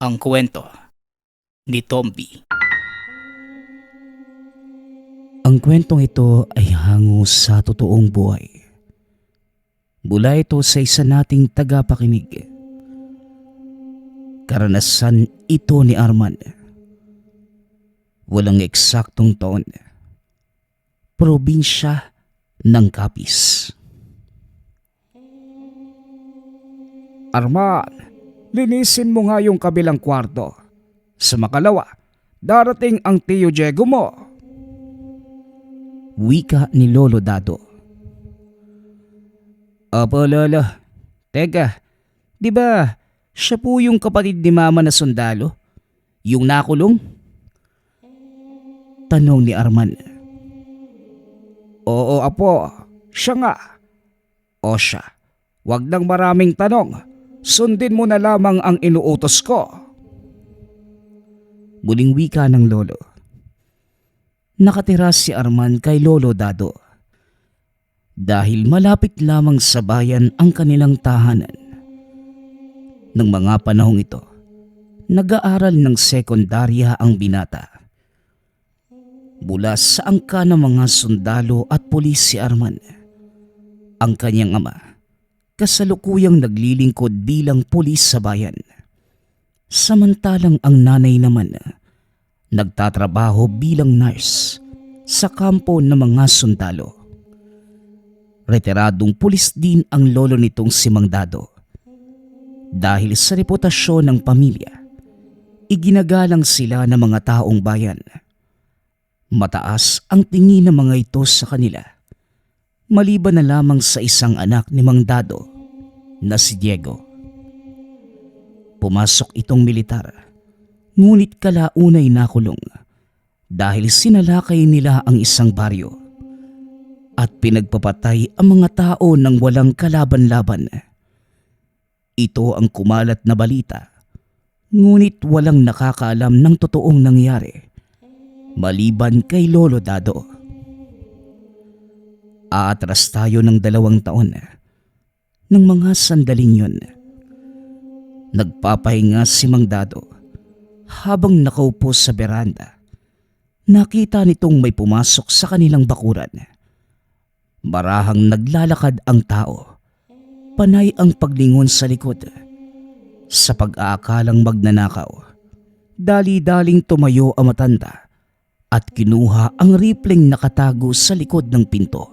Ang kwento ni Tomby. Ang kwentong ito ay hango sa totoong buhay. Mula ito sa isa nating tagapakinig. Karanasan ito ni Arman. Walang eksaktong taon. Probinsya ng Capiz. Arman, linisin mo nga yung kabilang kwarto. Sa makalawa, darating ang Tio Diego mo. Wika ni Lolo Dado. Opo, Lolo. Teka, di ba siya po yung kapatid ni Mama na sundalo? Yung nakulong? Tanong ni Arman. Oo, apo. Siya nga. O siya, wag nang maraming tanong. Sundin mo na lamang ang inuutos ko. Muling wika ng Lolo. Nakatira si Arman kay Lolo Dado. Dahil malapit lamang sa bayan ang kanilang tahanan. Nang mga panahong ito, nag-aaral ng sekundarya ang binata. Mula sa angka ng mga sundalo at pulis si Arman, ang kanyang ama, kasalukuyang naglilingkod bilang pulis sa bayan. Samantalang ang nanay naman, nagtatrabaho bilang nurse sa kampo ng mga sundalo. Retiradong pulis din ang lolo nitong si Mang Dado. Dahil sa reputasyon ng pamilya, iginagalang sila ng mga taong bayan. Mataas ang tingin ng mga ito sa kanila, maliban na lamang sa isang anak ni Mang Dado na si Diego. Pumasok itong militar, ngunit kalaunay nakulong dahil sinalakay nila ang isang baryo at pinagpapatay ang mga tao ng walang kalaban-laban. Ito ang kumalat na balita, ngunit walang nakakaalam ng totoong nangyari, maliban kay Lolo Dado. Aatras tayo ng 2 taon. Nang mga sandaling yun, nagpapahinga si Mang Dado habang nakaupo sa beranda. Nakita nitong may pumasok sa kanilang bakuran. Marahang naglalakad ang tao. Panay ang paglingon sa likod. Sa pag-aakalang magnanakaw, dali-daling tumayo ang matanda at kinuha ang rifleng nakatago sa likod ng pinto.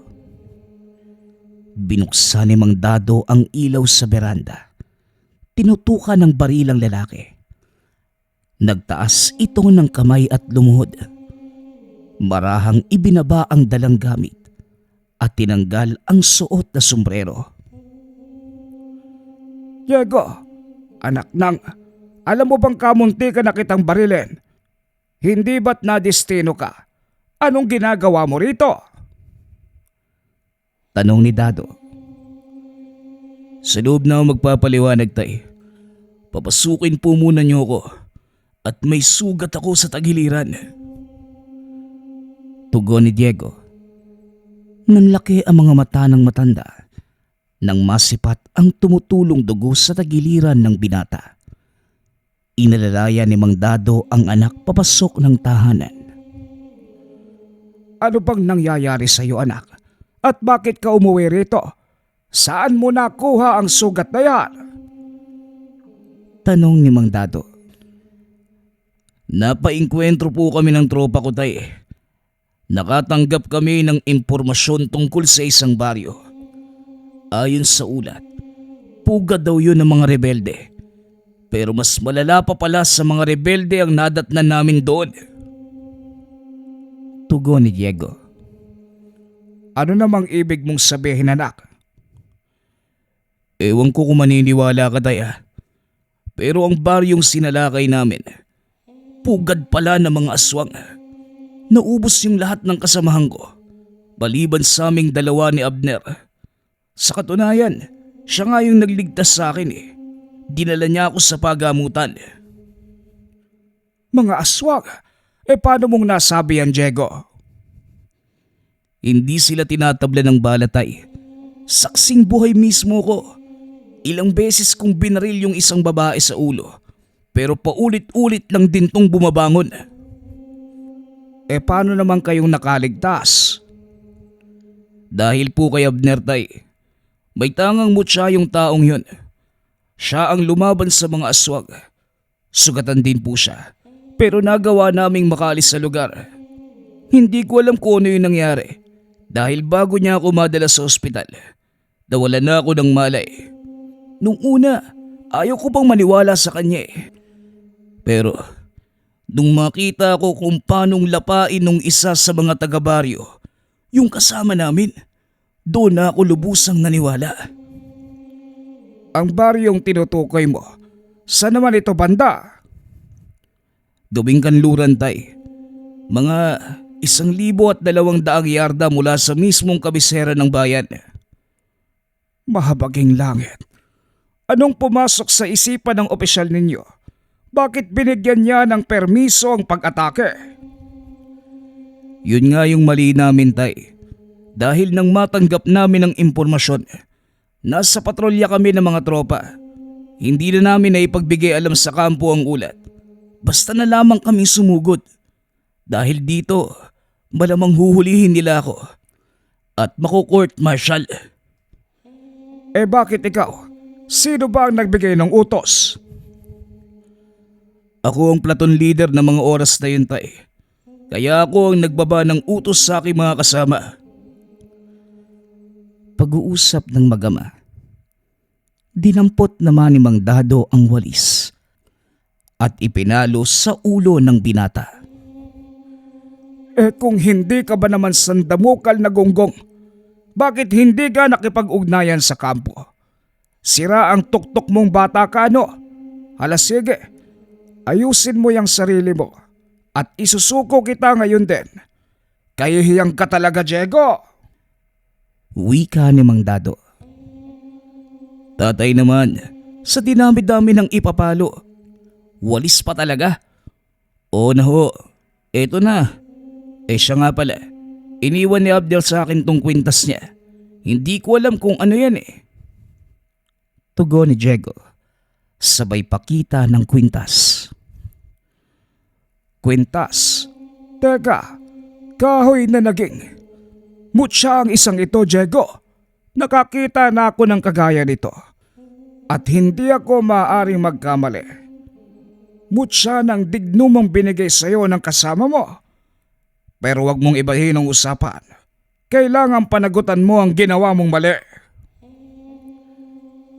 Binuksan ni Mang Dado ang ilaw sa beranda. Tinutukan ng baril ang lalaki. Nagtaas ito ng kamay at lumuhod. Marahang ibinaba ang dalang gamit at tinanggal ang suot na sombrero. Diego, anak nang, alam mo bang kamunti ka na kitang barilin? Hindi ba't nadestino ka? Anong ginagawa mo rito? Tanong ni Dado. Sa loob na ako magpapaliwanag, tay. Papasukin po muna niyo ako at may sugat ako sa tagiliran. Tugon ni Diego. Nanlaki ang mga mata ng matanda nang masipat ang tumutulong dugo sa tagiliran ng binata. Inalalaya ni Mang Dado ang anak papasok ng tahanan. Ano bang nangyayari sa iyo, anak? At bakit ka umuwi rito? Saan mo nakuha ang sugat na yan? Tanong ni Mang Dado. Napainkwentro po kami ng tropa ko, tay. Nakatanggap kami ng impormasyon tungkol sa isang baryo. Ayon sa ulat, pugad daw yun ng mga rebelde. Pero mas malala pa pala sa mga rebelde ang nadatnan namin doon. Tugon ni Diego. Ano namang ibig mong sabihin, anak? Ewan ko kung maniniwala ka, tay. Pero ang baryong sinalakay namin, pugad pala ng mga aswang. Naubos yung lahat ng kasamahan ko, baliban sa aming 2 ni Abner. Sa katunayan, siya nga yung nagligtas sa akin eh. Dinala niya ako sa pagamutan. Mga aswang? Paano mong nasabi yan, Diego? Hindi sila tinatabla ng bala, tay. Saksing buhay mismo ko. Ilang beses kong binaril yung isang babae sa ulo, pero paulit-ulit lang din tong bumabangon. Paano naman kayong nakaligtas? Dahil po kay Abner, tay. May tangang mutya yung taong yun. Siya ang lumaban sa mga aswang. Sugatan din po siya, pero nagawa naming makaalis sa lugar. Hindi ko alam kung ano yung nangyari dahil bago niya ako madala sa ospital, nawala na ako ng malay. Nung una, ayaw ko pang maniwala sa kanya eh. Pero nung makita ko kung paanong lapain nung isa sa mga taga-baryo, yung kasama namin, doon na ako lubusang naniwala. Ang baryong tinutukoy mo, saan naman ito banda? Gawing kanluran, tay. Mga 1,200 yarda mula sa mismong kabisera ng bayan. Mahabaging langit. Anong pumasok sa isipan ng opisyal ninyo? Bakit binigyan niya ng permiso ang pag-atake? Yun nga yung mali namin, tay. Dahil nang matanggap namin ang impormasyon, nasa patrolya kami ng mga tropa. Hindi na namin naipagbigay alam sa kampo ang ulat. Basta na lamang kami sumugod. Dahil dito, malamang huhulihin nila ako at mako-court martial. Bakit ikaw? Sino ba ang nagbigay ng utos? Ako ang platoon leader ng mga oras na yun, tay. Kaya ako ang nagbaba ng utos sa aking mga kasama. Pag-uusap ng magama. Dinampot naman ni Mang Dado ang walis at ipinalo sa ulo ng binata. Kung hindi ka ba naman sandamukal na gonggong, bakit hindi ka nakipag-ugnayan sa kampo? Sira ang tuktok mong bata ka, no? Hala sige, ayusin mo yung sarili mo at isusuko kita ngayon din. Kahihiyang ka talaga, Diego. Wika ni Mang Dado. Tatay naman, sa dinami-dami ng ipapalo, walis pa talaga. Oo na ho, eto na. Siya nga pala, iniwan ni Abdel sa akin tong kwintas niya. Hindi ko alam kung ano yan eh. Tugon ni Diego, sabay pakita ng kwintas. Kwintas? Teka, kahoy na naging. Mutya ang isang ito, Diego. Nakakita na ako ng kagaya nito. At hindi ako maaaring magkamali. Mutya ng dignumang binigay sa iyo ng kasama mo. Pero wag mong ibahin ang usapan. Kailangan panagutan mo ang ginawa mong mali.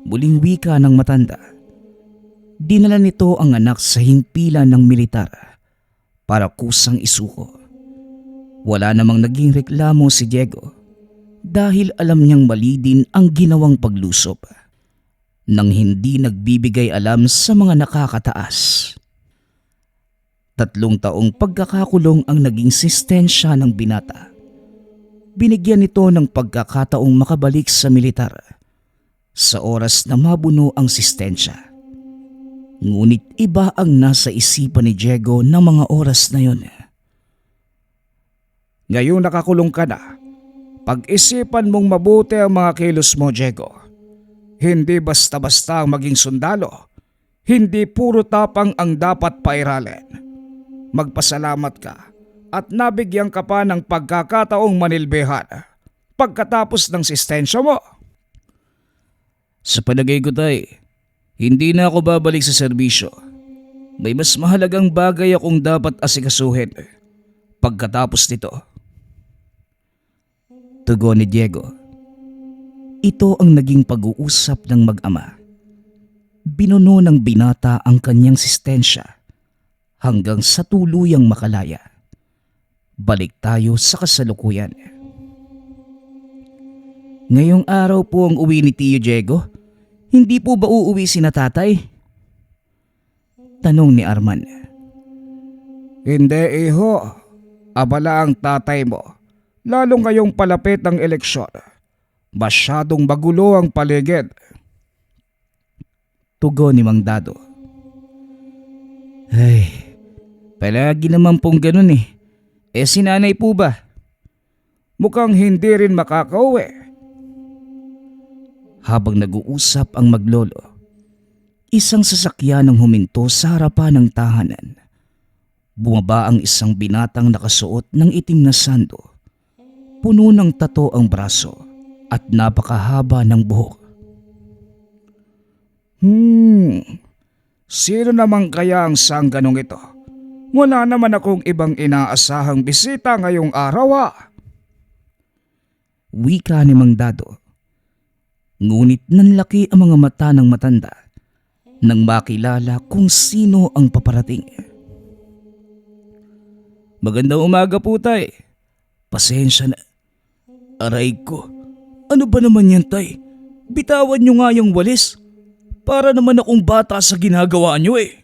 Muling wika ng matanda. Dinala nito ang anak sa himpilan ng militar para kusang isuko. Wala namang naging reklamo si Diego dahil alam niyang mali din ang ginawang paglusob nang hindi nagbibigay alam sa mga nakakataas. 3 taong pagkakakulong ang naging sentensya ng binata. Binigyan nito ng pagkakataong makabalik sa militar sa oras na mabuno ang sentensya. Ngunit iba ang nasa isipan ni Diego ng mga oras na yon. Ngayon nakakulong ka na. Pag-isipan mong mabuti ang mga kilos mo, Diego. Hindi basta-basta ang maging sundalo. Hindi puro tapang ang dapat pairalin. Magpasalamat ka at nabigyan ka pa ng pagkakataong manilbihan pagkatapos ng sentensya mo. Sa palagay ko, tay, hindi na ako babalik sa serbisyo. May mas mahalagang bagay akong dapat asikasuhin pagkatapos nito. Tugon ni Diego. Ito ang naging pag-uusap ng mag-ama. Binuno ng binata ang kanyang sentensya hanggang sa tuluyang makalaya. Balik tayo sa kasalukuyan. Ngayong araw po ang uwi ni Tio Diego. Hindi po ba uuwi si na tatay? Tanong ni Arman. Hindi, iho. Abala ang tatay mo. Lalo ngayong palapit ang eleksyon. Masyadong magulo ang paligid. Tugon ni Mang Dado. Ay, palagi naman pong ganun eh. Si nanay po ba? Mukhang hindi rin makakauwi. Habang nag-uusap ang maglolo, Isang sasakyan ang huminto sa harapan ng tahanan. Bumaba ang isang binatang nakasuot ng itim na sando. Puno ng tato ang braso at napakahaba ng buhok. Sino naman kaya ang sangganong ito? Wala naman akong ibang inaasahang bisita ngayong araw Wika ni Mang Dado. Ngunit nanlaki ang mga mata ng matanda nang makilala kung sino ang paparating. Magandang umaga po, tay. Pasensya na. Aray ko. Ano ba naman yan, tay? Bitawan nyo nga yung walis. Para naman akong bata sa ginagawa nyo eh.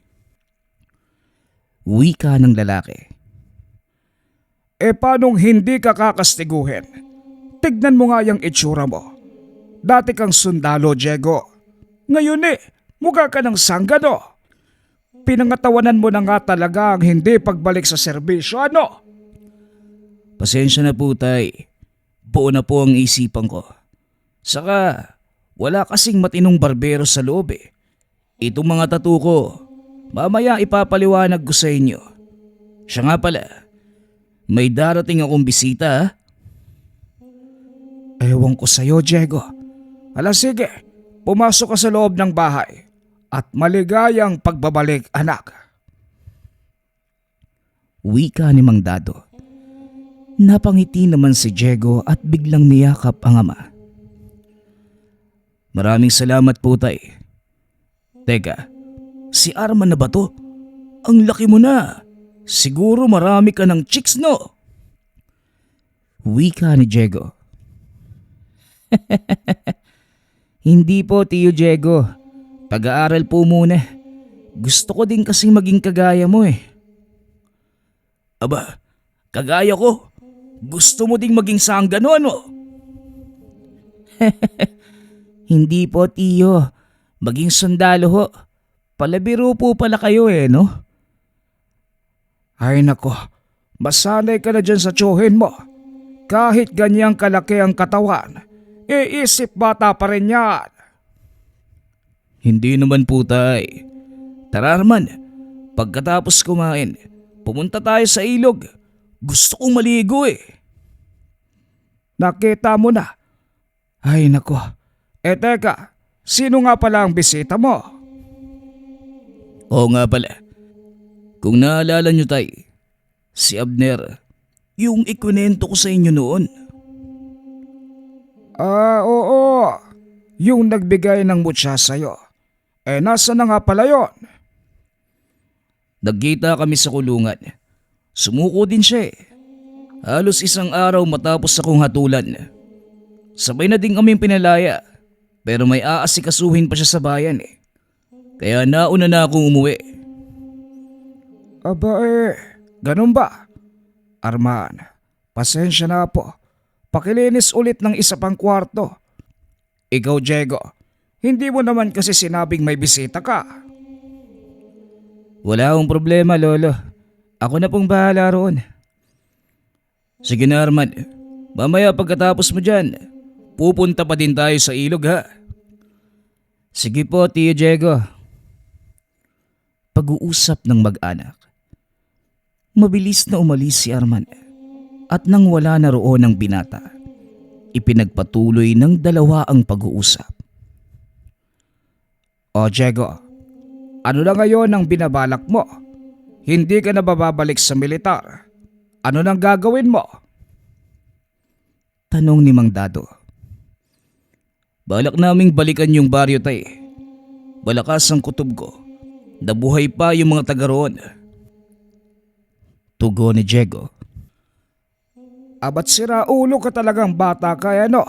Wika ng lalaki. Paanong hindi ka kakastiguhin? Tignan mo nga yung itsura mo. Dati kang sundalo, Diego. Ngayon mukha ka ng sanggano. Pinangatawanan mo na nga talaga ang hindi pagbalik sa serbisyo, ano? Pasensya na po, tay. Buo na po ang isipan ko. Saka, wala kasing matinong barbero sa loob eh. Itong mga tattoo ko, mamaya ipapaliwanag ko sa inyo. Siya nga pala, may darating akong bisita ha? Ewan ko sa'yo, Diego. Sige, pumasok ka sa loob ng bahay. At maligayang pagbabalik, anak. Wika ni Mang Dado. Napangiti naman si Diego at biglang niyakap ang ama. Maraming salamat po, tay. Teka, si Arman na ba to? Ang laki mo na. Siguro marami ka ng chicks, no? Wika ni Diego. Hindi po, Tio Diego. Pag-aaral po muna. Gusto ko din kasi maging kagaya mo eh. Aba, kagaya ko. Gusto mo ding maging sanggano, ano? Hindi po, Tio. Maging sundalo ho. Palabiro po pala kayo eh, no? Ay nako, masanay ka na dyan sa tsuhin mo. Kahit ganyang kalaki ang katawan, iisip bata pa rin yan. Hindi naman po, tay. Tara, Arman. Pagkatapos kumain, pumunta tayo sa ilog. Gusto kong maligo eh. Nakita mo na. Ay nako. Teka, sino nga pala ang bisita mo? Oo nga pala. Kung naalala nyo, tay, si Abner, yung ikunento ko sa inyo noon. Oo. Yung nagbigay ng mutya sa'yo. Nasa na nga pala yon? Nagkita kami sa kulungan. Sumuko din siya eh. Halos isang araw matapos akong hatulan. Sabay na din kaming pinalaya. Pero may aasikasuhin pa siya sa bayan eh. Kaya nauna na akong umuwi. Aba ganun ba? Arman, pasensya na po. Pakilinis ulit ng isa pang kwarto. Ikaw, Diego, hindi mo naman kasi sinabing may bisita ka. Wala akong problema, Lolo. Ako na pong bahala roon. Sige na, Arman. Mamaya pagkatapos mo dyan, pupunta pa din tayo sa ilog ha. Sige po, Tio Diego. Pag-uusap ng mag-anak. Mabilis na umalis si Arman at nang wala na roon ang binata, ipinagpatuloy ng dalawa ang pag-uusap. O Diego, ano na ngayon ang binabalak mo? Hindi ka na bababalik sa militar. Ano nang gagawin mo? Tanong ni Mang Dado. Balak naming balikan yung baryo, tay. Balakas ang kutob ko. Nabuhay pa yung mga taga roon. Tugon ni Diego. Abat sira ulo ka talagang bata kaya no?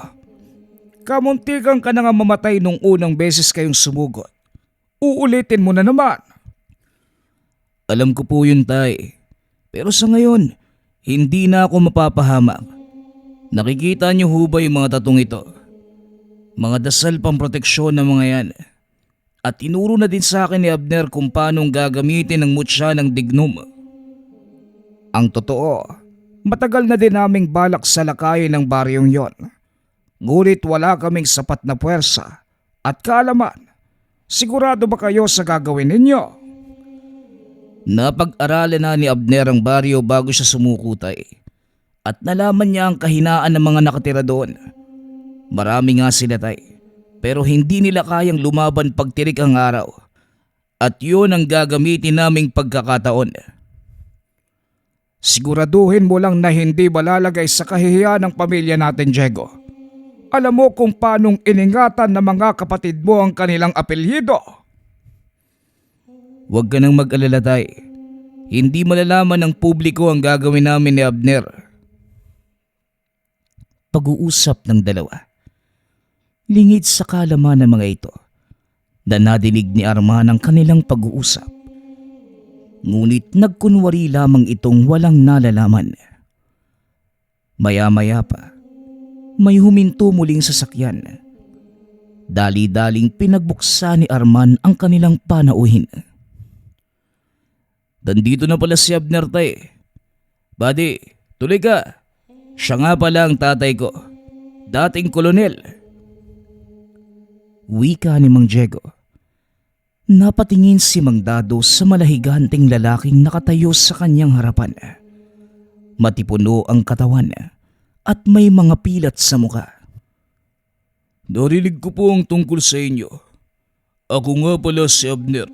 Kamuntikan ka na nga mamatay nung unang beses kayong sumugot. Uulitin mo na naman. Alam ko po yun, tay. Pero sa ngayon, hindi na ako mapapahamak. Nakikita niyo ho ba yung mga tatong ito? Mga dasal pang proteksyon ng mga yan. At tinuro na din sa akin ni Abner kung paano gagamitin ang mutya ng dignum. Ang totoo, matagal na din naming balak sa lakayin ng baryong yon. Ngunit wala kaming sapat na puwersa at kaalaman Sigurado ba kayo sa gagawin ninyo? Napag-aralan na ni Abner ang baryo bago siya sumuko, tay. At nalaman niya ang kahinaan ng mga nakatira doon. Marami nga sila, tay. Pero hindi nila kayang lumaban pagtirik ang araw. At yun ang gagamitin naming pagkakataon. Siguraduhin mo lang na hindi malalagay sa kahihiyan ng pamilya natin, Diego. Alam mo kung paanong iningatan ng mga kapatid mo ang kanilang apelyido. Huwag ka nang mag-alala, tay. Hindi malalaman ng publiko ang gagawin namin ni Abner. Pag-uusap ng dalawa. Lingid sa kalaman ng mga ito na nadinig ni Arman ang kanilang pag-uusap. Ngunit nagkunwari lamang itong walang nalalaman. Maya-maya pa, may huminto muling sasakyan. Dali-daling pinagbuksan ni Arman ang kanilang panauhin. Dandito na pala si Abner, tay. Buddy, tuloy ka. Siya nga pala ang tatay ko. Dating kolonel. Wika ni Mang Diego. Napatingin si Mang Dado sa malahiganting lalaking nakatayo sa kanyang harapan. Matipuno ang katawan at may mga pilat sa muka. Narinig ko po ang tungkol sa inyo. Ako nga pala si Abner.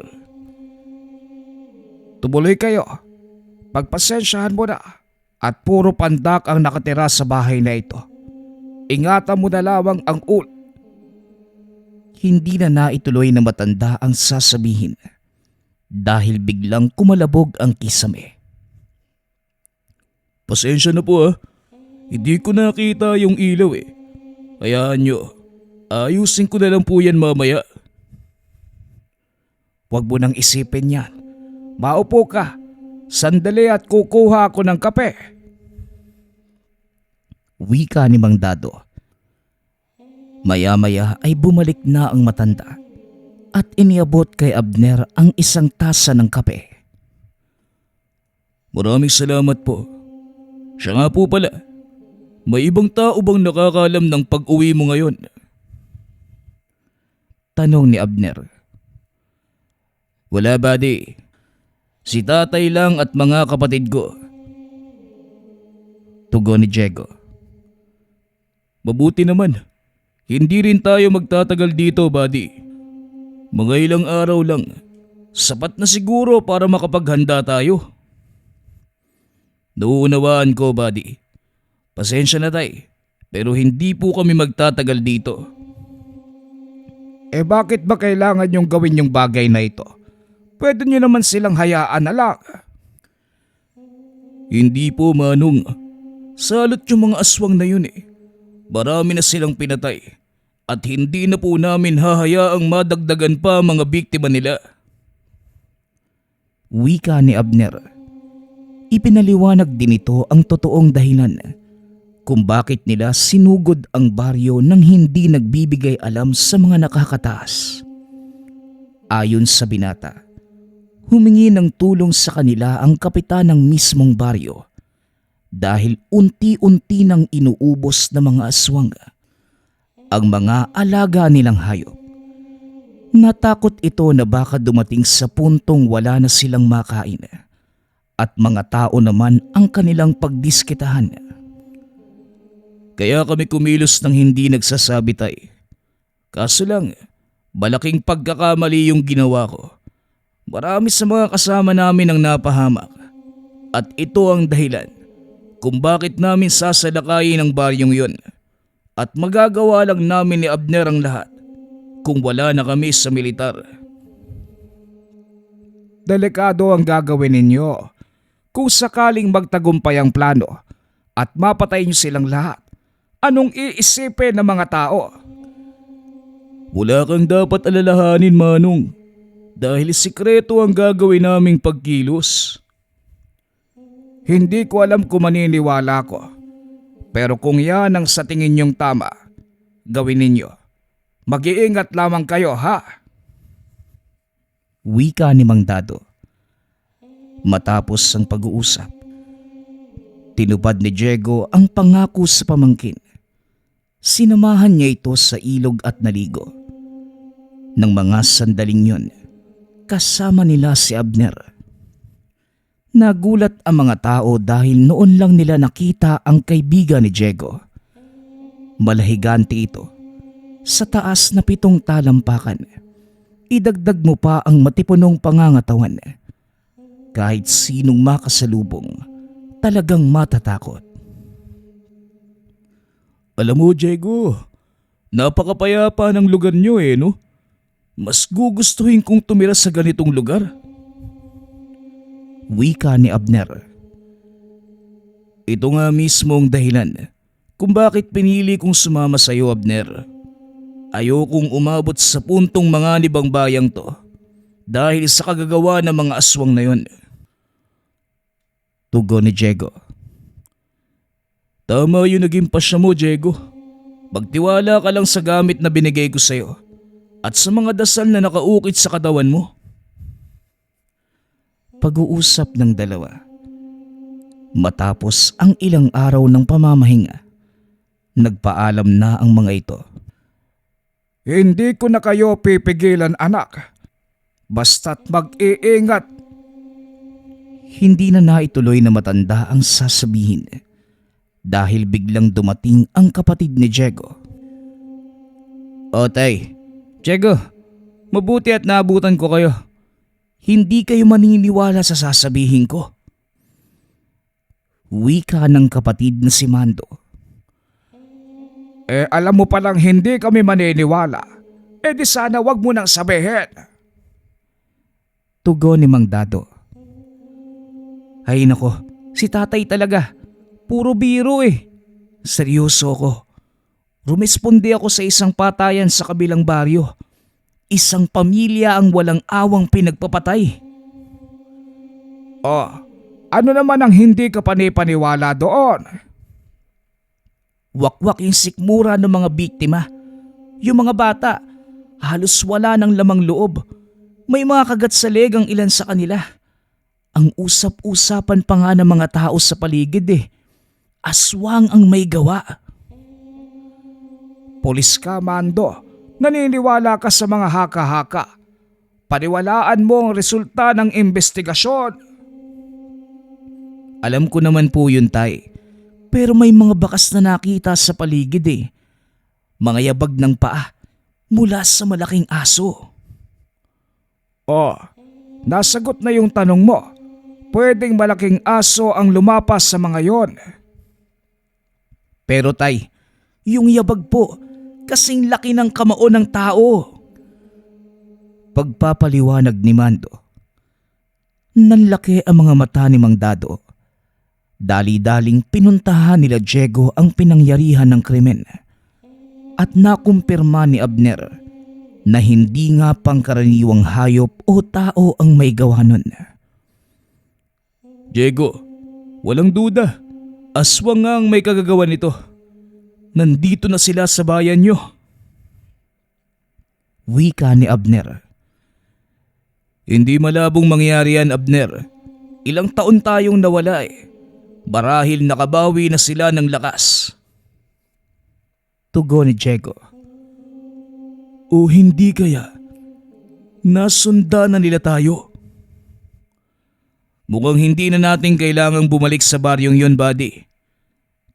Tumuloy kayo. Pagpasensyahan mo na at puro pandak ang nakatira sa bahay na ito. Ingatan mo na lamang ang ulo. Hindi na naituloy na matanda ang sasabihin dahil biglang kumalabog ang kisame. Pasensya na po ah. Hindi ko nakita yung ilaw eh. Hayaan nyo. Ayusin ko na lang po yan mamaya. Huwag mo nang isipin yan. Maupo ka. Sandali at kukuha ako ng kape. Wika ni Mang Dado. Maya-maya ay bumalik na ang matanda at iniabot kay Abner ang isang tasa ng kape. Maraming salamat po. Siya nga po pala. May ibang tao bang nakakalam ng pag-uwi mo ngayon? Tanong ni Abner. Wala, buddy. Si tatay lang at mga kapatid ko. Tugon ni Diego. Mabuti naman. Hindi rin tayo magtatagal dito, buddy. Mga ilang araw lang. Sapat na siguro para makapaghanda tayo. Nauunawaan ko, buddy. Pasensya na, tay. Pero hindi po kami magtatagal dito. Bakit ba kailangan yung gawin yung bagay na ito? Pwede nyo naman silang hayaan na lang. Hindi po, Manong. Salot yung mga aswang na yun eh. Marami na silang pinatay at hindi na po namin hahayaang madagdagan pa mga biktima nila. Wika ni Abner. Ipinaliwanag din ito ang totoong dahilan kung bakit nila sinugod ang baryo nang hindi nagbibigay alam sa mga nakakataas. Ayon sa binata, humingi ng tulong sa kanila ang kapitan ng mismong baryo dahil unti-unti nang inuubos ng mga aswang ang mga alaga nilang hayop. Natakot ito na baka dumating sa puntong wala na silang makain at mga tao naman ang kanilang pagdiskitahan. Kaya kami kumilos ng hindi nagsasabi, tay. Kaso lang, malaking pagkakamali yung ginawa ko. Marami sa mga kasama namin ang napahamak at ito ang dahilan kung bakit namin sasalakayin ang baryong yun at magagawa lang namin ni Abner ang lahat kung wala na kami sa militar. Delikado ang gagawin ninyo. Kung sakaling magtagumpay ang plano at mapatay nyo silang lahat, anong iisipin ng mga tao? Wala kang dapat alalahanin, Manong, dahil sikreto ang gagawin naming pagkilos. Hindi ko alam kung maniniwala ko. Pero kung yan ang sa tingin nyong tama, gawin ninyo. Mag-iingat lamang kayo, ha? Wika ni Mang Dado. Matapos ang pag-uusap, tinupad ni Diego ang pangako sa pamangkin. Sinamahan niya ito sa ilog at naligo. Nang mga sandaling yun, kasama nila si Abner. Nagulat ang mga tao dahil noon lang nila nakita ang kaibigan ni Diego. Malahigante ito, sa taas na 7 talampakan. Idagdag mo pa ang matipunong pangangatawan. Kahit sinong makasalubong, talagang matatakot. Alam mo, Diego, napakapayapa ng lugar nyo no? Mas gugustuhin kong tumira sa ganitong lugar. Wika ni Abner. Ito nga mismo ang dahilan kung bakit pinili kong sumama sa iyo, Abner. Ayokong umabot sa puntong manganib ang bayang to dahil sa kagagawa ng mga aswang na yon. Tugon ni Diego. Tama yung naging pasya mo, Diego. Magtiwala ka lang sa gamit na binigay ko sa iyo at sa mga dasal na nakaukit sa katawan mo. Pag-uusap ng dalawa. Matapos ang ilang araw ng pamamahinga, nagpaalam na ang mga ito. Hindi ko na kayo pipigilan, anak. Basta't mag-iingat. Hindi na naituloy na matanda ang sasabihin dahil biglang dumating ang kapatid ni Diego. O tay, Diego, mabuti at naabutan ko kayo. Hindi kayo maniniwala sa sasabihin ko. Wika ng kapatid na si Mando. Alam mo palang hindi kami maniniwala. Di sana wag mo nang sabihin. Tugon ni Mang Dado. Ay nako, si tatay talaga. Puro biro Seryoso ko. Rumesponde ako sa isang patayan sa kabilang baryo. Isang pamilya ang walang awang pinagpapatay. Ano naman ang hindi ka panipaniwala doon? Wakwak yung sikmura ng mga biktima. Yung mga bata, halos wala ng lamang loob. May mga kagat sa leg ang ilan sa kanila. Ang usap-usapan pa nga ng mga tao sa paligid Aswang ang may gawa. Pulis ka, Mando. Naniniwala ka sa mga haka-haka. Paniwalaan mo ang resulta ng investigasyon. Alam ko naman po yun, tay. Pero may mga bakas na nakita sa paligid Mga yabag ng paa mula sa malaking aso. Nasagot na yung tanong mo. Pwedeng malaking aso ang lumapas sa mga yon. Pero tay, yung yabag po, kasing laki ng kamao ng tao. Pagpapaliwanag ni Mando. Nanlaki ang mga mata ni Mang Dado. Dali-daling pinuntahan nila Diego ang pinangyarihan ng krimen. At nakumpirma ni Abner na hindi nga pangkaraniwang hayop o tao ang may gawa nun. Diego, walang duda. Aswang nga ang may kagagawa nito. Nandito na sila sa bayan nyo. Wika ni Abner. Hindi malabong mangyari yan, Abner. Ilang taon tayong nawala Marahil nakabawi na sila ng lakas. Tugon ni Diego. O hindi kaya nasundan na nila tayo? Mukhang hindi na natin kailangang bumalik sa baryong yon, buddy.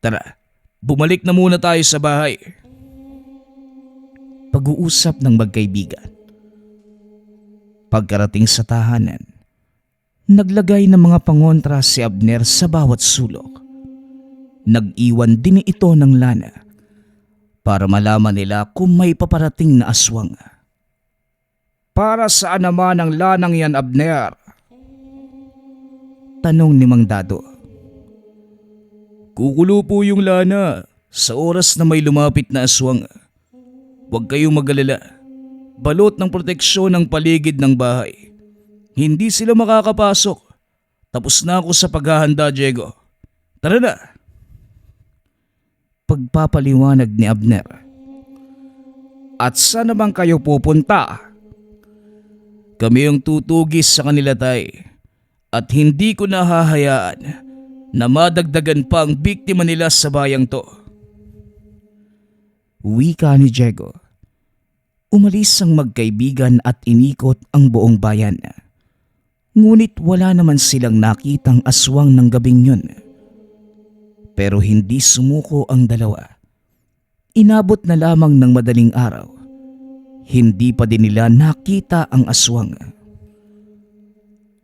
Tara, bumalik na muna tayo sa bahay. Pag-uusap ng magkaibigan. Pagkarating sa tahanan, naglagay ng mga pangontra si Abner sa bawat sulok. Nag-iwan din ito ng lana para malaman nila kung may paparating na aswang. Para saan naman ang lanang yan, Abner? Tanong ni Mang Dado. Kukulo po yung lana sa oras na may lumapit na aswang. Huwag kayong mag-alala. Balot ng proteksyon ang paligid ng bahay. Hindi sila makakapasok. Tapos na ako sa paghahanda, Diego. Tara na! Pagpapaliwanag ni Abner. At saan naman kayo pupunta? Kami ang tutugis sa kanila, tay. At hindi ko nahahayaan na madagdagan pa ang biktima nila sa bayang to. Wika ni Diego. Umalis ang magkaibigan at inikot ang buong bayan. Ngunit wala naman silang nakitang aswang ng gabing yun. Pero hindi sumuko ang dalawa. Inabot na lamang ng madaling araw. Hindi pa din nila nakita ang aswang.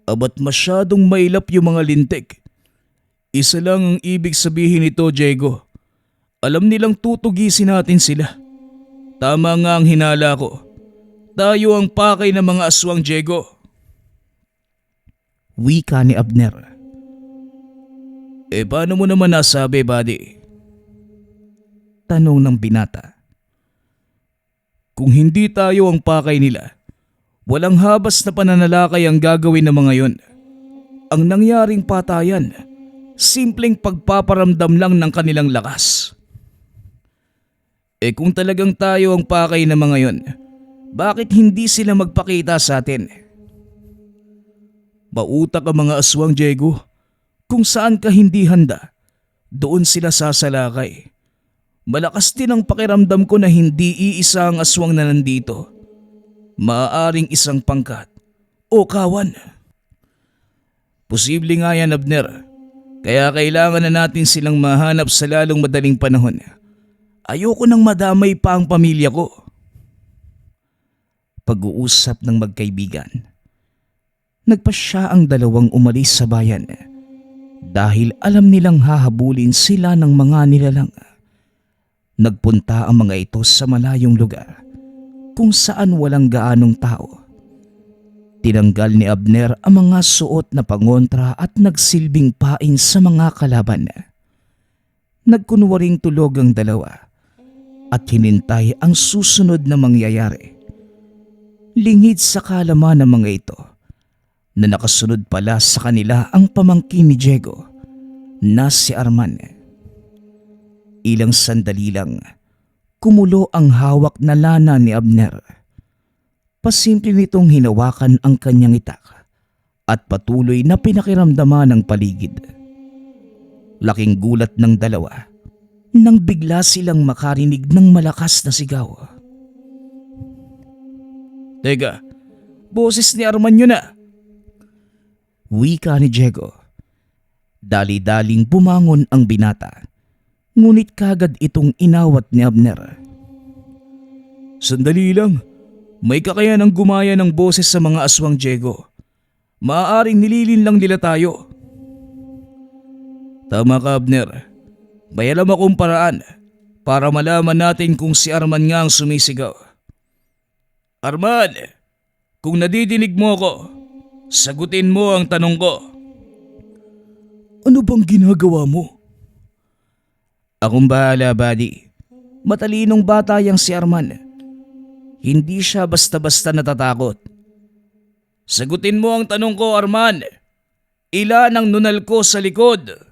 Abat masyadong mailap yung mga lintik. Isa lang ang ibig sabihin nito, Diego. Alam nilang tutugisin natin sila. Tama nga ang hinala ko. Tayo ang pakay ng mga aswang, Diego. Wika ni Abner. Paano mo naman nasabi, buddy? Tanong ng binata. Kung hindi tayo ang pakay nila, walang habas na pananalakay ang gagawin ng mga yon. Ang nangyaring patayan, simpleng pagpaparamdam lang ng kanilang lakas. Kung talagang tayo ang pakay ng mga yon, bakit hindi sila magpakita sa atin? Mautak ang mga aswang, Diego. Kung saan ka hindi handa, doon sila sasalakay. Malakas din ang pakiramdam ko na hindi iisa ang aswang na nandito. Maaaring isang pangkat o kawan. Posible nga yan, Abner. Kaya kailangan na natin silang mahanap sa lalong madaling panahon. Ayoko nang madamay pa ang pamilya ko. Pag-uusap ng magkaibigan. Nagpasya ang dalawang umalis sa bayan dahil alam nilang hahabulin sila ng mga nilalang. Nagpunta ang mga ito sa malayong lugar kung saan walang gaanong tao. Tinanggal ni Abner ang mga suot na pangontra at nagsilbing pain sa mga kalaban. Nagkunwaring tulog ang dalawa at hinintay ang susunod na mangyayari. Lingid sa kalaman ng mga ito na nakasunod pala sa kanila ang pamangkin ni Diego na si Arman. Ilang sandali lang, kumulo ang hawak na lana ni Abner. Pasimple nitong hinawakan ang kanyang itak at patuloy na pinakiramdaman ang paligid. Laking gulat ng dalawa nang bigla silang makarinig ng malakas na sigaw. Teka, boses ni Arman yun ah. Wika ni Diego. Dali-daling bumangon ang binata. Ngunit kagad itong inawat ni Abner. Sandali lang. May kakayanang gumaya ng boses sa mga aswang, Diego. Maaaring nililin lang nila tayo. Tama ka, Abner. May alam akong paraan para malaman natin kung si Arman nga ang sumisigaw. Arman, kung nadidinig mo ako, sagutin mo ang tanong ko. Ano bang ginagawa mo? Akong bahala, buddy. Matalinong bata yang si Arman. Hindi siya basta-basta natatakot. Sagutin mo ang tanong ko, Arman. Ilan ang nunal ko sa likod?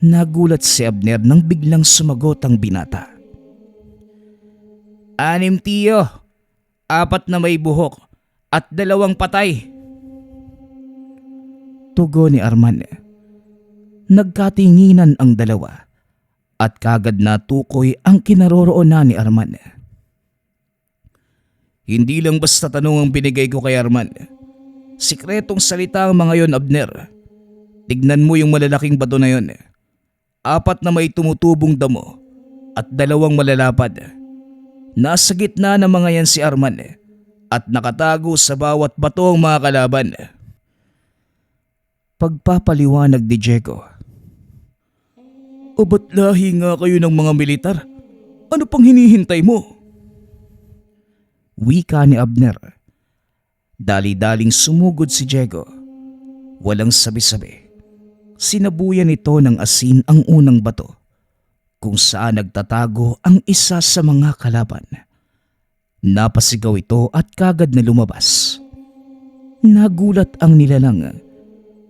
Nagulat si Abner nang biglang sumagot ang binata. 6, tiyo. 4 na may buhok at 2 patay. Tugon ni Arman. Nagkatinginan ang dalawa at kagad natukoy ang kinaroroonan ni Arman. Hindi lang basta tanong ang binigay ko kay Arman. Sikretong salita ang mga yon, Abner. Tignan mo yung malalaking bato na yon. 4 na may tumutubong damo at 2 malalapad. Nasa gitna ng mga yan si Arman at nakatago sa bawat bato ang mga kalaban. Pagpapaliwanag ni Diego. O ba't lahi nga kayo ng mga militar? Ano pang hinihintay mo? Wika ni Abner. Dali-daling sumugod si Diego. Walang sabi-sabi. Sinabuyan nito ng asin ang unang bato kung saan nagtatago ang isa sa mga kalaban. Napasigaw ito at kagad na lumabas. Nagulat ang nilalang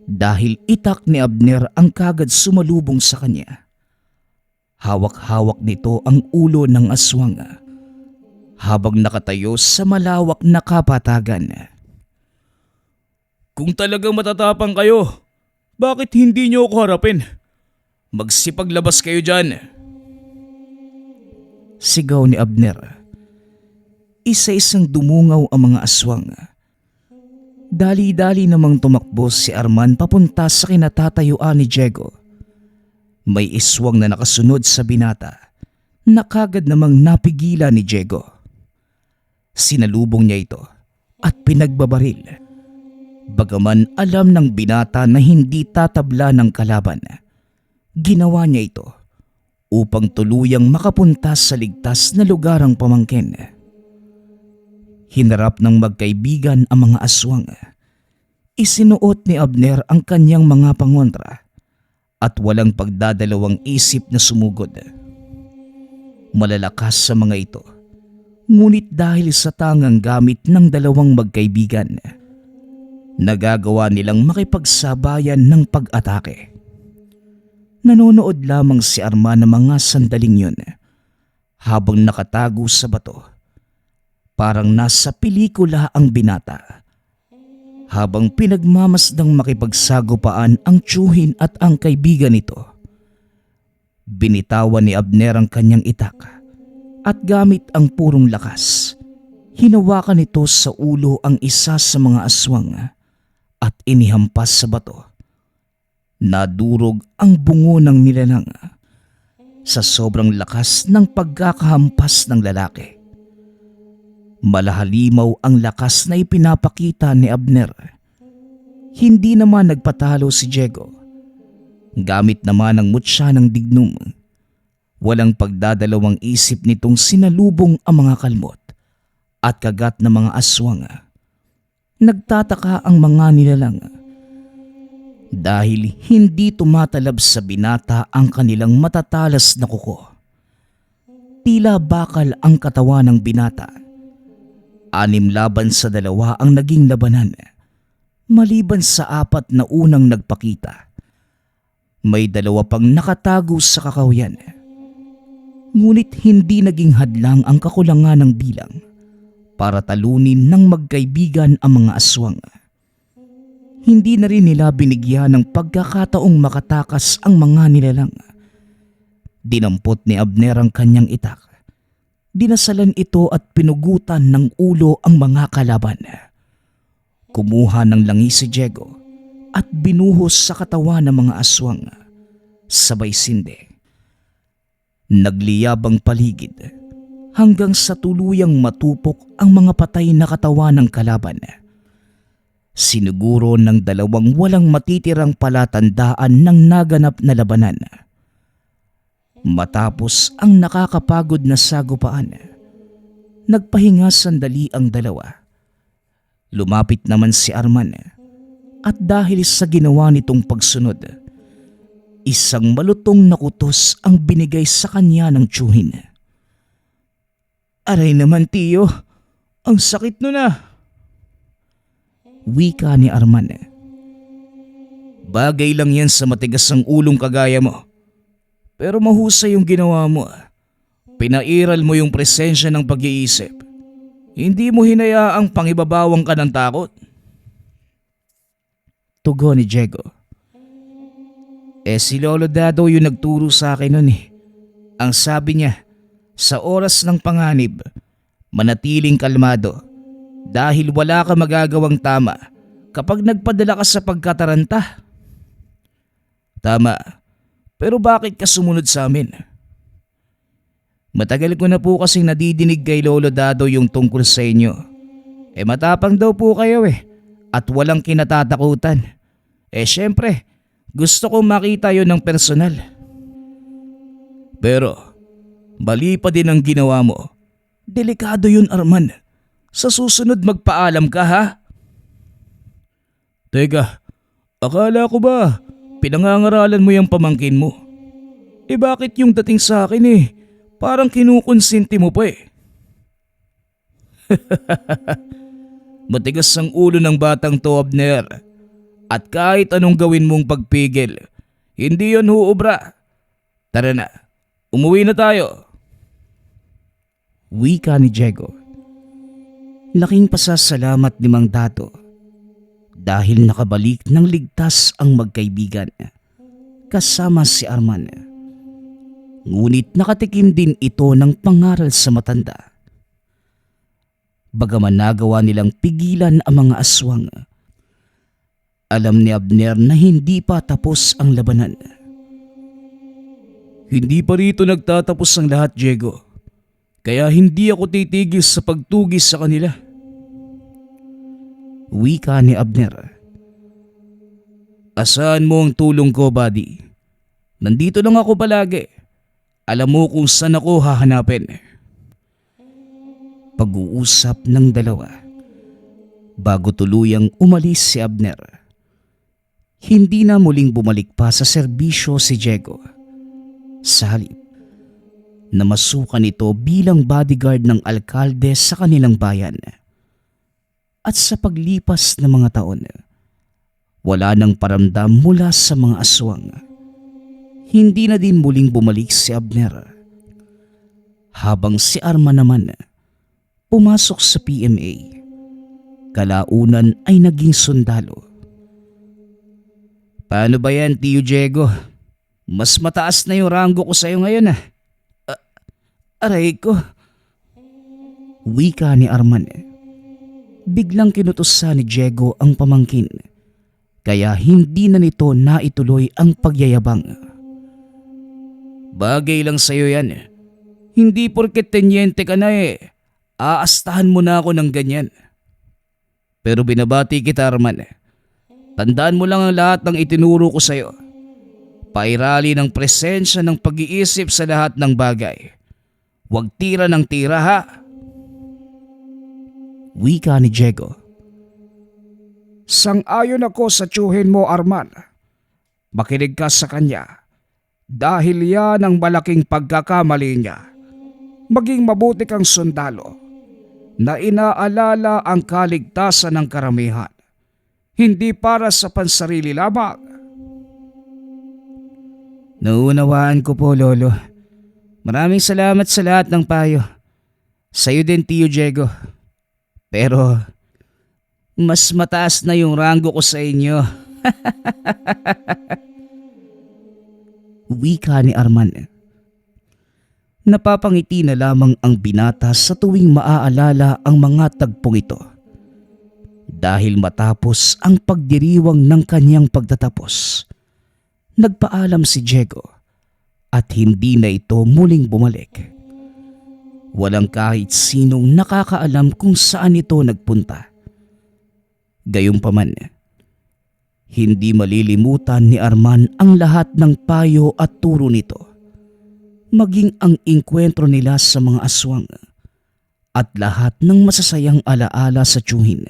dahil itak ni Abner ang kagad sumalubong sa kanya. Hawak-hawak nito ang ulo ng aswang habang nakatayo sa malawak na kapatagan. Kung talagang matatapang kayo, bakit hindi niyo ako harapin? Magsipaglabas kayo dyan. Sigaw ni Abner. isa-isang dumungaw ang mga aswang. Dali-dali namang tumakbo si Arman papunta sa kinatatayuan ni Diego. May iswang na nakasunod sa binata na kagad namang napigilan ni Diego. Sinalubong niya ito at pinagbabaril. Bagaman alam ng binata na hindi tatabla ng kalaban, ginawa niya ito upang tuluyang makapunta sa ligtas na lugar ang pamangkin. Hinarap ng magkaibigan ang mga aswang. Isinuot ni Abner ang kanyang mga pangontra at walang pagdadalawang isip na sumugod. Malalakas sa mga ito, ngunit dahil sa tangang gamit ng dalawang magkaibigan, nagagawa nilang makipagsabayan ng pag-atake. Nanonood lamang si Arman ng mga sandaling yun habang nakatago sa bato. Parang nasa pelikula ang binata. Habang pinagmamasdang makipagsagupaan ang tiyuhin at ang kaibigan nito, binitawan ni Abner ang kanyang itak at gamit ang purong lakas, hinawakan nito sa ulo ang isa sa mga aswang at inihampas sa bato. Nadurog ang bungo ng nilalang sa sobrang lakas ng pagkakahampas ng lalaki. Malahalimaw ang lakas na ipinapakita ni Abner. Hindi naman nagpatalo si Diego. Gamit naman ang mutya ng dignum. Walang pagdadalawang isip nitong sinalubong ang mga kalmot at kagat ng mga aswang. Nagtataka ang mga nilalang dahil hindi tumatalab sa binata ang kanilang matatalas na kuko. Tila bakal ang katawan ng binata. 6 laban sa 2 ang naging labanan, maliban sa 4 na unang nagpakita. May 2 pang nakatago sa kakahuyan. Ngunit hindi naging hadlang ang kakulangan ng bilang para talunin ng magkaibigan ang mga aswang. Hindi na rin nila binigyan ng pagkakataong makatakas ang mga nilalang. Dinampot ni Abner ang kanyang itak. Dinasalan ito at pinugutan ng ulo ang mga kalaban. Kumuha ng langis si Diego at binuhos sa katawan ng mga aswang. Sabay sindi. Nagliyab ang paligid hanggang sa tuluyang matupok ang mga patay na katawan ng kalaban. Siniguro ng 2 walang matitirang palatandaan ng naganap na labanan. Matapos ang nakakapagod na sagupaan, nagpahinga sandali ang 2. Lumapit naman si Arman at dahil sa ginawa nitong pagsunod, isang malutong na kutos ang binigay sa kanya ng tiyuhin. "Aray naman tiyo, ang sakit nun ah," wika ni Arman. "Bagay lang yan sa matigas ang ulong kagaya mo. Pero mahusay yung ginawa mo. Pinairal mo yung presensya ng pag-iisip. Hindi mo hinayaang pangibabawang ka ng takot." Tugon ni Diego. Si Lolo Dado yung nagturo sa akin nun eh. Ang sabi niya, sa oras ng panganib, manatiling kalmado dahil wala ka magagawang tama kapag nagpadala ka sa pagkataranta. Tama. Pero bakit ka sumunod sa amin? Matagal ko na po kasing nadidinig kay Lolo Dado yung tungkol sa inyo. Matapang daw po kayo at walang kinatatakutan. Syempre, gusto kong makita yon ng personal. Pero, mali pa din ang ginawa mo. Delikado yun, Arman. Sa susunod magpaalam ka ha? Teka, akala ko ba pinangangaralan mo yung pamangkin mo? Bakit yung dating sa akin parang kinukonsinti mo pa Matigas ang ulo ng batang to, Abner. At kahit anong gawin mong pagpigil, hindi yon huubra. Tara na, umuwi na tayo. Wika ni Diego. Laking pasasalamat ni Mang Dado dahil nakabalik ng ligtas ang magkaibigan kasama si Arman. Ngunit nakatikim din ito ng pangaral sa matanda. Bagaman nagawa nilang pigilan ang mga aswang, alam ni Abner na hindi pa tapos ang labanan. Hindi pa rito nagtatapos ang lahat, Diego. Kaya hindi ako titigil sa pagtugis sa kanila. Wika ni Abner. Asahan mo ang tulong ko, buddy. Nandito lang ako palagi. Alam mo kung saan ako hahanapin. Pag-uusap ng dalawa bago tuluyang umalis si Abner. Hindi na muling bumalik pa sa serbisyo si Diego. Sa halip, namasukan ito bilang bodyguard ng alkalde sa kanilang bayan. At sa paglipas ng mga taon, wala nang paramdam mula sa mga aswang. Hindi na din muling bumalik si Abner. Habang si Arman naman pumasok sa PMA, kalaunan ay naging sundalo. Paano ba yan, Tio Diego? Mas mataas na yung ranggo ko sa'yo ngayon. Aray ko. Wika ni Arman. Biglang kinutusan ni Diego ang pamangkin, kaya hindi na nito naituloy ang pagyayabang. Bagay lang sa'yo yan. Hindi porket tenyente ka na aastahan mo na ako ng ganyan. Pero binabati kita, Arman. Tandaan mo lang ang lahat ng itinuro ko sa'yo. Pairali ng presensya ng pag-iisip sa lahat ng bagay. Huwag tira ng tira, ha? Wika ni Diego. Sang-ayon ako sa tiyuhin mo, Arman. Makinig ka sa kanya. Dahil yan ang malaking pagkakamali niya. Maging mabuti kang sundalo na inaalala ang kaligtasan ng karamihan. Hindi para sa pansarili lamang. Naunawaan ko po, Lolo. Maraming salamat sa lahat ng payo. Sa'yo din, Tio Diego. Pero mas mataas na yung ranggo ko sa inyo. Wika ni Arman. Napapangiti na lamang ang binata sa tuwing maaalala ang mga tagpong ito. Dahil matapos ang pagdiriwang ng kanyang pagtatapos, nagpaalam si Diego at hindi na ito muling bumalik. Walang kahit sinong nakakaalam kung saan ito nagpunta. Gayunpaman, hindi malilimutan ni Arman ang lahat ng payo at turo nito. Maging ang engkwentro nila sa mga aswang at lahat ng masasayang alaala sa tiyuhin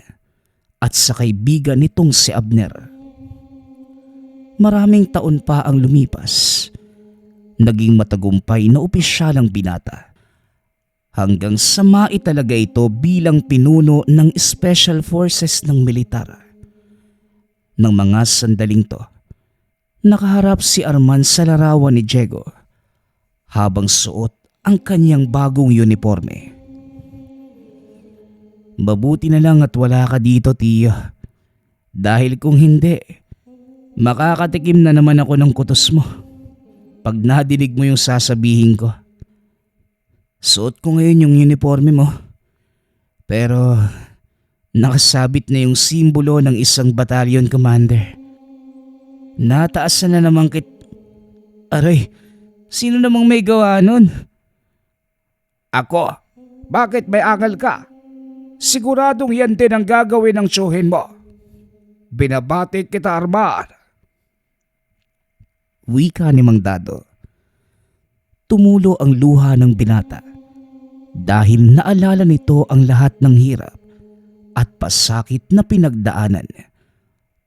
at sa kaibigan nitong si Abner. Maraming taon pa ang lumipas. Naging matagumpay na opisyal ang binata. Hanggang sa maitalaga ito bilang pinuno ng Special Forces ng militar. Nang mga sandaling to, nakaharap si Arman sa larawan ni Diego habang suot ang kanyang bagong uniforme. Mabuti na lang at wala ka dito, Tio. Dahil kung hindi, makakatikim na naman ako ng kutos mo pag nadinig mo yung sasabihin ko. Suot ko ngayon yung uniforme mo, pero nakasabit na yung simbolo ng isang battalion commander. Nataasan na naman Aray, sino namang may gawa nun? Ako? Bakit may angal ka? Siguradong yan din ang gagawin ng tiyuhin mo. Binabati kita, Arman. Wika ni Mang Dado. Tumulo ang luha ng binata dahil naalala nito ang lahat ng hirap at pasakit na pinagdaanan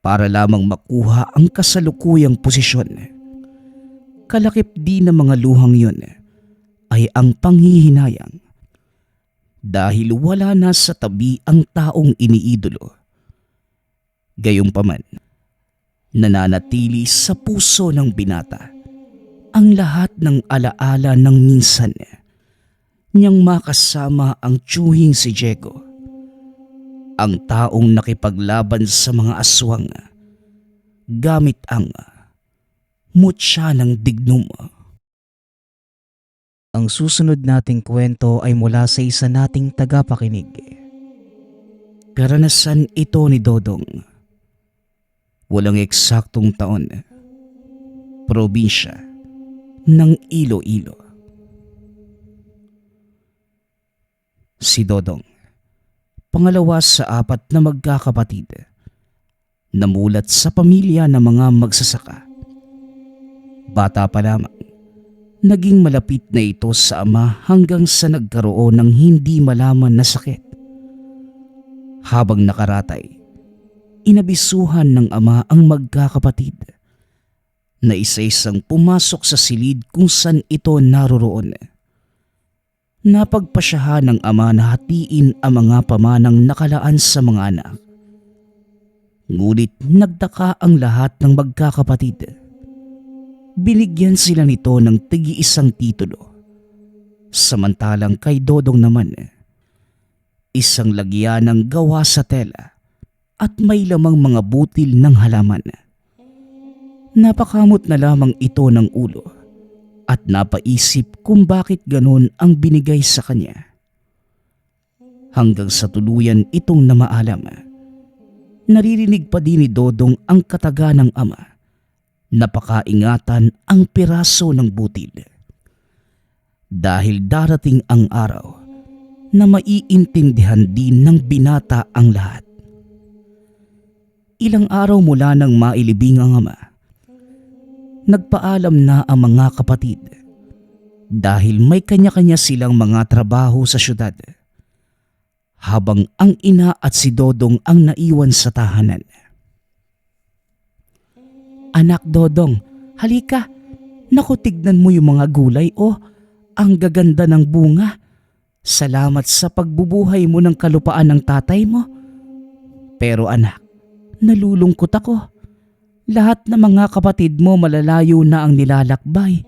para lamang makuha ang kasalukuyang posisyon. Kalakip din ng mga luhang yun ay ang panghihinayang dahil wala na sa tabi ang taong iniidolo. Gayunpaman, nananatili sa puso ng binata ang lahat ng alaala ng minsan niyang makasama ang tiyuhing si Diego, ang taong nakipaglaban sa mga aswang gamit ang mutya ng dignum. Ang susunod nating kwento ay mula sa isa nating tagapakinig. Karanasan ito ni Dodong. Walang eksaktong taon. Probinsya ng Iloilo. Si Dodong, pangalawa sa 4 na magkakapatid, namulat sa pamilya ng mga magsasaka. Bata pa lamang, naging malapit na ito sa ama hanggang sa nagkaroon ng hindi malaman na sakit. Habang nakaratay, inabisuhan ng ama ang magkakapatid na isa-isang pumasok sa silid kung saan ito naroroon. Napagpasyahan ng ama na hatiin ang mga pamanang nakalaan sa mga anak. Ngunit nagtaka ang lahat ng magkakapatid. Binigyan sila nito ng tig-iisang titulo. Samantalang kay Dodong naman, isang lagyanang gawa sa tela at may lamang mga butil ng halaman. Napakamot na lamang ito ng ulo at napaisip kung bakit ganon ang binigay sa kanya. Hanggang sa tuluyan itong namaalam, naririnig pa din ni Dodong ang kataga ng ama. Napakaingatan ang piraso ng butil. Dahil darating ang araw na maiintindihan din ng binata ang lahat. Ilang araw mula nang mailibing ang ama, nagpaalam na ang mga kapatid dahil may kanya-kanya silang mga trabaho sa syudad, habang ang ina at si Dodong ang naiwan sa tahanan. Anak Dodong, halika. Naku, tignan mo yung mga gulay, oh. Ang gaganda ng bunga. Salamat sa pagbubuhay mo ng kalupaan ng tatay mo. Pero anak, nalulungkot ako. Lahat ng mga kapatid mo malalayo na ang nilalakbay.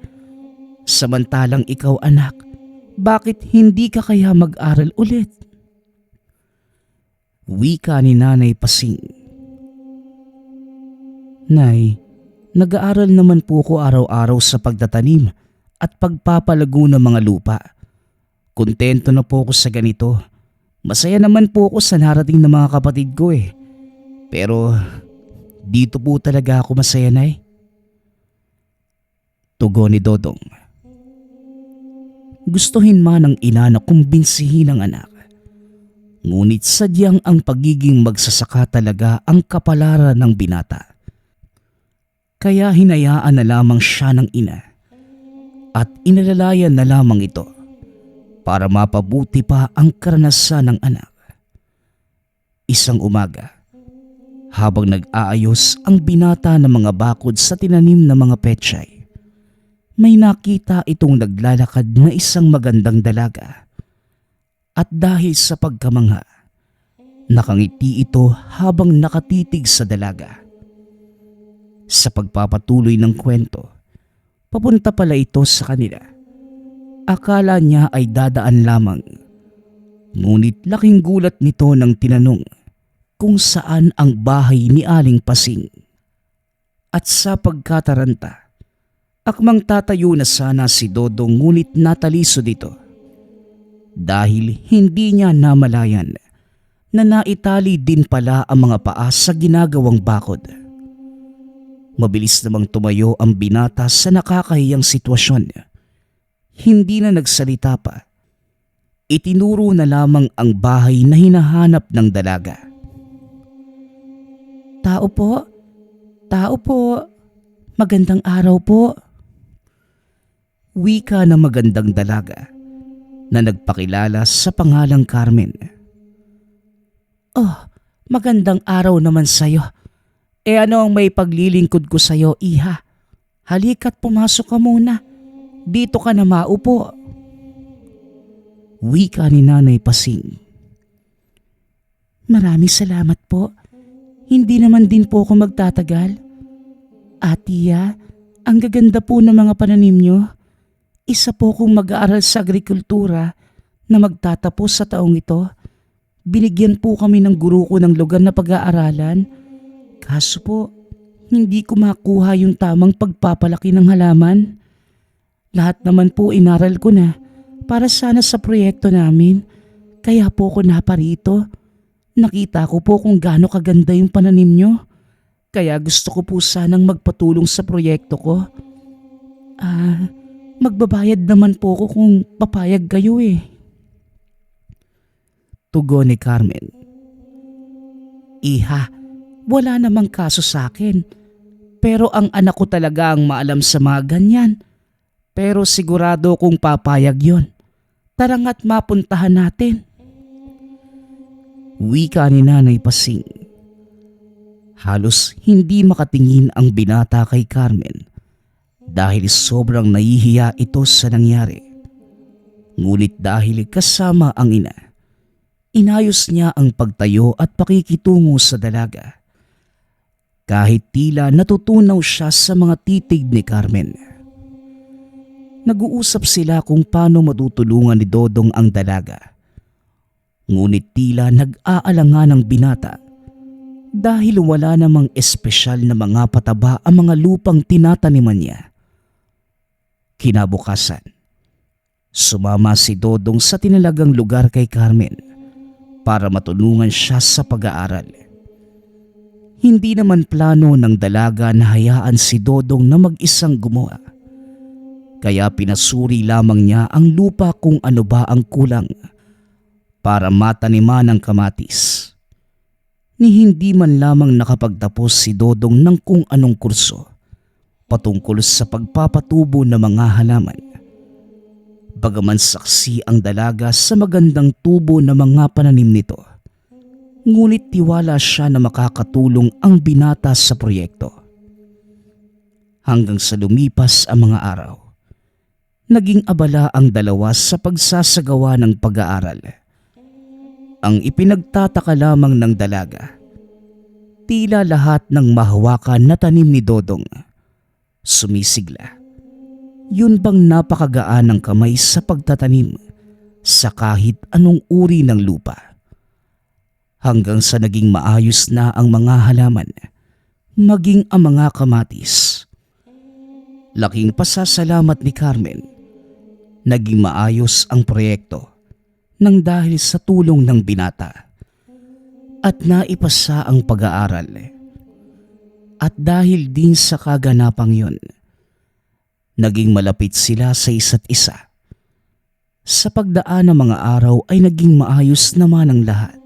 Samantalang ikaw, anak, bakit hindi ka kaya mag-aral ulit? Wika ni Nanay Pasing. Nay, nag-aaral naman po ko araw-araw sa pagtatanim at pagpapalago ng mga lupa. Kontento na po ako sa ganito. Masaya naman po ako sa narating ng mga kapatid ko eh. Pero dito po talaga ako masaya, Nay. Tugon ni Dodong. Gustuhin man ng ina na kumbinsihin ang anak. Ngunit sadyang ang pagiging magsasaka talaga ang kapalaran ng binata. Kaya hinayaan na lamang siya ng ina at inalalayan na lamang ito para mapabuti pa ang karanasan ng anak. Isang umaga, habang nag-aayos ang binata ng mga bakod sa tinanim na mga pechay, may nakita itong naglalakad na isang magandang dalaga. At dahil sa pagkamangha, nakangiti ito habang nakatitig sa dalaga. Sa pagpapatuloy ng kwento, papunta pala ito sa kanila. Akala niya ay dadaan lamang. Ngunit laking gulat nito nang tinanong kung saan ang bahay ni Aling Pasing. At sa pagkataranta, akmang tatayo na sana si Dodong ngunit nataliso dito. Dahil hindi niya namalayan na naitali din pala ang mga paa sa ginagawang bakod. Mabilis namang tumayo ang binata sa nakakahiyang sitwasyon. Hindi na nagsalita pa. Itinuro na lamang ang bahay na hinahanap ng dalaga. Tao po, tao po, magandang araw po. Wika ng magandang dalaga na nagpakilala sa pangalang Carmen. Oh, magandang araw naman sa'yo. Ano ang may paglilingkod ko sa'yo, iha? Halika't pumasok ka muna. Dito ka na maupo. Wika ni Nanay Pasing. Maraming salamat po. Hindi naman din po ako magtatagal. Atiya, ang gaganda po ng mga pananim nyo. Isa po kong mag-aaral sa agrikultura na magtatapos sa taong ito. Binigyan po kami ng guro ko ng lugar na pag-aaralan. Kaso po, hindi ko makuha yung tamang pagpapalaki ng halaman. Lahat naman po inaral ko na para sana sa proyekto namin. Kaya po ko naparito. Nakita ko po kung gaano kaganda yung pananim nyo. Kaya gusto ko po sanang magpatulong sa proyekto ko. Magbabayad naman po ako kung papayag kayo eh. Tugon ni Carmen. Iha, wala namang kaso sa akin. Pero ang anak ko talaga ang maalam sa mga ganyan. Pero sigurado kong papayag yon. Tara nga't mapuntahan natin. Wika ni Nanay Pasing. Halos hindi makatingin ang binata kay Carmen dahil sobrang nahihiya ito sa nangyari. Ngunit dahil kasama ang ina, inayos niya ang pagtayo at pakikitungo sa dalaga. Kahit tila natutunaw siya sa mga titig ni Carmen. Nag-uusap sila kung paano matutulungan ni Dodong ang dalaga. Ngunit tila nag-aalangan ang binata dahil wala namang espesyal na mga pataba ang mga lupang tinataniman niya. Kinabukasan, sumama si Dodong sa tinalagang lugar kay Carmen para matulungan siya sa pag-aaral. Hindi naman plano ng dalaga na hayaan si Dodong na mag-isang gumawa. Kaya pinasuri lamang niya ang lupa kung ano ba ang kulang para mataniman ng kamatis. Ni hindi man lamang nakapagtapos si Dodong ng kung anong kurso patungkol sa pagpapatubo ng mga halaman. Bagaman saksi ang dalaga sa magandang tubo ng mga pananim nito, ngunit tiwala siya na makakatulong ang binata sa proyekto. Hanggang sa lumipas ang mga araw, naging abala ang dalawa sa pagsasagawa ng pag-aaral. Ang ipinagtataka lamang ng dalaga, tila lahat ng mahawakan na tanim ni Dodong sumisigla. Yun bang napakagaan ng kamay sa pagtatanim sa kahit anong uri ng lupa. Hanggang sa naging maayos na ang mga halaman, maging ang mga kamatis. Laking pasasalamat ni Carmen, naging maayos ang proyekto nang dahil sa tulong ng binata at naipasa ang pag-aaral. At dahil din sa kaganapang yun, naging malapit sila sa isa't isa. Sa pagdaan ng mga araw ay naging maayos naman ang lahat.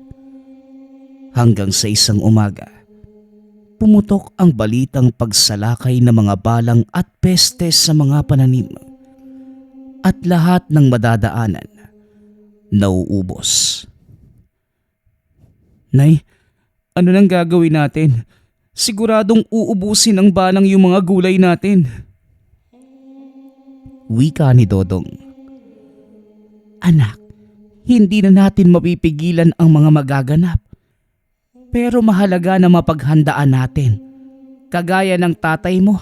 Hanggang sa isang umaga, pumutok ang balitang pagsalakay ng mga balang at peste sa mga pananim. At lahat ng madadaanan nauubos. Nay, ano nang gagawin natin? Siguradong uubusin ng balang yung mga gulay natin. Wika ni Dodong. Anak, hindi na natin mapipigilan ang mga magaganap. Pero mahalaga na mapaghandaan natin. Kagaya ng tatay mo,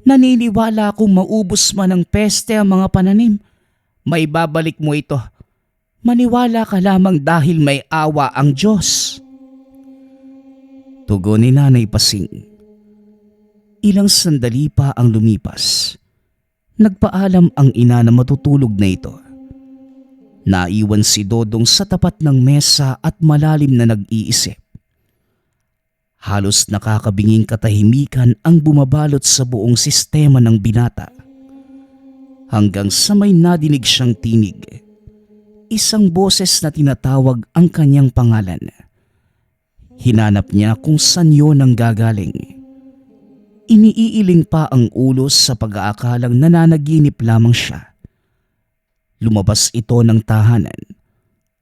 naniniwala akong maubos man ng peste ang mga pananim. May babalik mo ito. Maniwala ka lamang dahil may awa ang Diyos. Tugon ni Nanay Pasing. Ilang sandali pa ang lumipas. Nagpaalam ang ina na matutulog na ito. Naiwan si Dodong sa tapat ng mesa at malalim na nag-iisip. Halos nakakabinging katahimikan ang bumabalot sa buong sistema ng binata. Hanggang sa may nadinig siyang tinig. Isang boses na tinatawag ang kanyang pangalan. Hinanap niya kung saan yun ang gagaling. Iniiiling pa ang ulo sa pag-aakalang nananaginip lamang siya. Lumabas ito ng tahanan.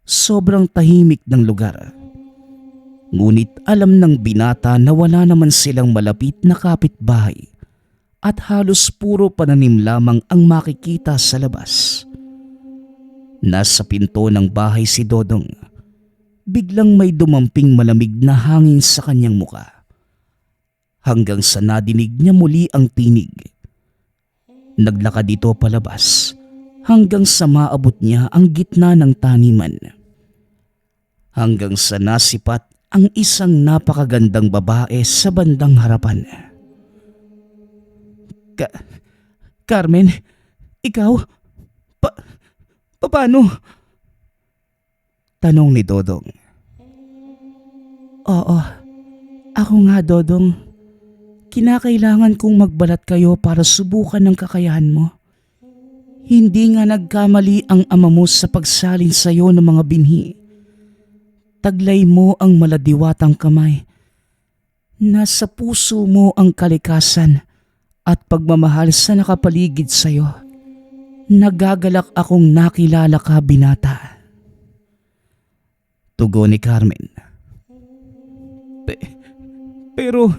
Sobrang tahimik ng lugar. Ngunit alam ng binata na wala naman silang malapit na kapitbahay at halos puro pananim lamang ang makikita sa labas. Nasa pinto ng bahay si Dodong. Biglang may dumamping malamig na hangin sa kanyang muka. Hanggang sa nadinig niya muli ang tinig. Naglakad ito palabas hanggang sa maabot niya ang gitna ng taniman. Hanggang sa nasipat ang isang napakagandang babae sa bandang harapan. Carmen, ikaw? Paano? Tanong ni Dodong. Oo, ako nga Dodong. Kinakailangan kong magbalat kayo para subukan ng kakayahan mo. Hindi nga nagkamali ang ama mo sa pagsalin sa iyo ng mga binhi. Taglay mo ang maladiwatang kamay. Nasa puso mo ang kalikasan at pagmamahal sa nakapaligid sa iyo. Nagagalak akong nakilala ka, binata. Tugon ni Carmen. Pero,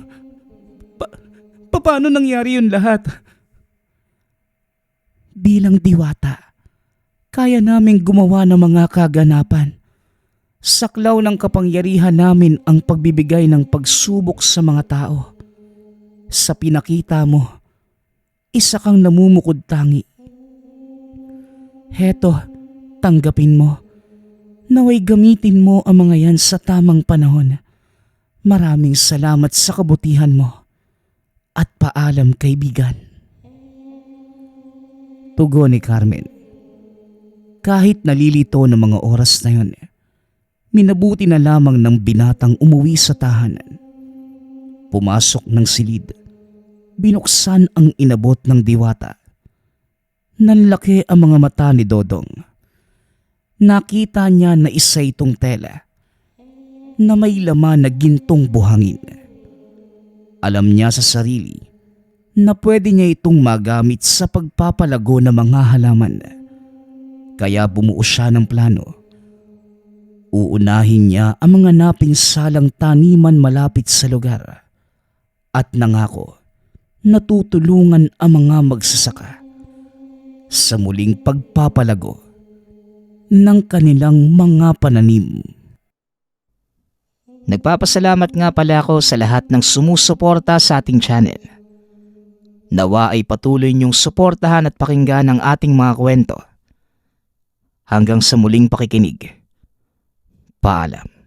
paano nangyari yun lahat? Bilang diwata, kaya naming gumawa ng mga kaganapan. Saklaw ng kapangyarihan namin ang pagbibigay ng pagsubok sa mga tao. Sa pinakita mo, isa kang namumukod tangi. Heto, tanggapin mo. Naway gamitin mo ang mga yan sa tamang panahon. Maraming salamat sa kabutihan mo. At paalam, kaibigan. Tugon ni Carmen. Kahit nalilito ng mga oras na yun, minabuti na lamang ng binatang umuwi sa tahanan. Pumasok ng silid. Binuksan ang inabot ng diwata. Nanlaki ang mga mata ni Dodong. Nakita niya na isa itong tela na may laman na gintong buhangin. Alam niya sa sarili na pwede niya itong magamit sa pagpapalago ng mga halaman. Kaya bumuo siya ng plano. Uunahin niya ang mga napinsalang taniman malapit sa lugar at nangako na tutulungan ang mga magsasaka sa muling pagpapalago ng kanilang mga pananim. Nagpapasalamat nga pala ako sa lahat ng sumusuporta sa ating channel. Nawa ay patuloy niyong suportahan at pakinggan ang ating mga kwento. Hanggang sa muling pakikinig. Paalam.